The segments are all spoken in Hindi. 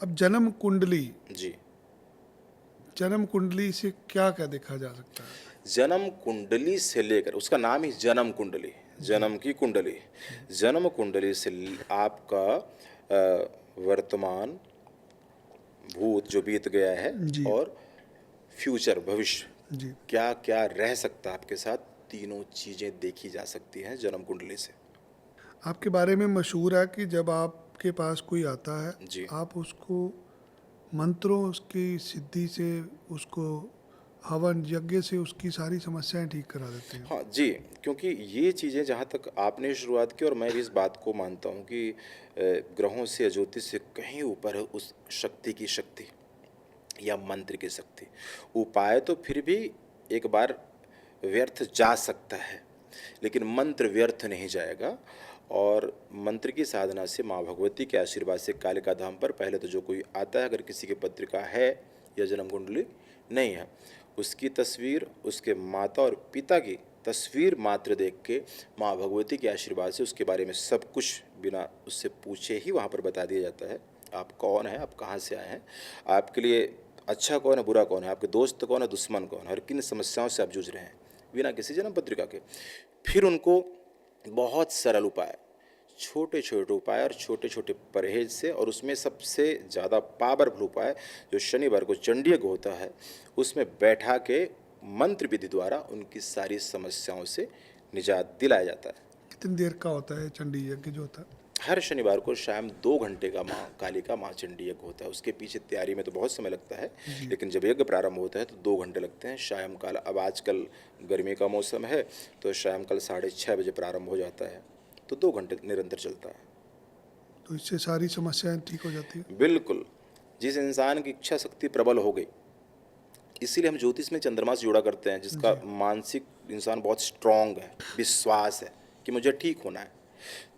अब जन्म कुंडली, जी। जन्म कुंडली से क्या क्या देखा जा सकता है? जन्म कुंडली से लेकर, उसका नाम ही जन्म कुंडली, जी जन्म की कुंडली। जी जन्म कुंडली से आपका वर्तमान, भूत जो बीत गया है, जी और फ्यूचर, भविष्य, जी। क्या क्या रह सकता है आपके साथ, तीनों चीज़ें देखी जा सकती हैं जन्म कुंडली से। आपके बारे में मशहूर है कि जब आपके पास कोई आता है, जी। आप उसको मंत्रों उसकी सिद्धि से, उसको हवन यज्ञ से उसकी सारी समस्याएं ठीक करा देते हैं। हाँ जी, क्योंकि ये चीज़ें, जहाँ तक आपने शुरुआत की और मैं भी इस बात को मानता हूँ कि ग्रहों से, ज्योतिष से कहीं ऊपर है उस शक्ति की शक्ति, या मंत्र की शक्ति। उपाय तो फिर भी एक बार व्यर्थ जा सकता है, लेकिन मंत्र व्यर्थ नहीं जाएगा। और मंत्र की साधना से, माँ भगवती के आशीर्वाद से, कालिका धाम पर पहले तो जो कोई आता है, अगर किसी की पत्रिका है या जन्म कुंडली नहीं है, उसकी तस्वीर, उसके माता और पिता की तस्वीर मात्र देख के, माँ भगवती के आशीर्वाद से उसके बारे में सब कुछ बिना उससे पूछे ही वहाँ पर बता दिया जाता है। आप कौन हैं, आप कहाँ से आए हैं, आपके लिए अच्छा कौन है, बुरा कौन है, आपके दोस्त कौन है, दुश्मन कौन है, और किन समस्याओं से आप जूझ रहे हैं, बिना किसी जन्म पत्रिका के। फिर उनको बहुत सरल उपाय, छोटे छोटे उपाय और छोटे छोटे परहेज से, और उसमें सबसे ज़्यादा पावरफुल उपाय जो शनिवार को चंडी यज्ञ होता है, उसमें बैठा के मंत्र विधि द्वारा उनकी सारी समस्याओं से निजात दिलाया जाता है। कितनी देर का होता है चंडी यज्ञ जो होता है? हर शनिवार को शाम 2 घंटे का माँ कालिका, माँ चंडी यज्ञ होता है। उसके पीछे तैयारी में तो बहुत समय लगता है, जी। लेकिन जब यज्ञ प्रारंभ होता है तो 2 घंटे लगते हैं। सायंकाल, अब आजकल गर्मी का मौसम है तो सायंकाल 6:30 बजे प्रारंभ हो जाता है, तो 2 घंटे निरंतर चलता है। तो इससे सारी समस्याएं ठीक हो जाती है। बिल्कुल। जिस इंसान की इच्छा शक्ति प्रबल हो गई, इसीलिए हम ज्योतिष में चंद्रमा से जोड़ा करते हैं, जिसका जी। मानसिक इंसान बहुत स्ट्रांग है, विश्वास है कि मुझे ठीक होना है,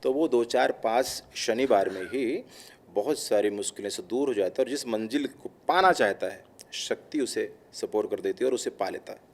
तो वो 2 4 5 शनिवार में ही बहुत सारी मुश्किलें से दूर हो जाता है, और जिस मंजिल को पाना चाहता है, शक्ति उसे सपोर्ट कर देती है और उसे पा लेता है।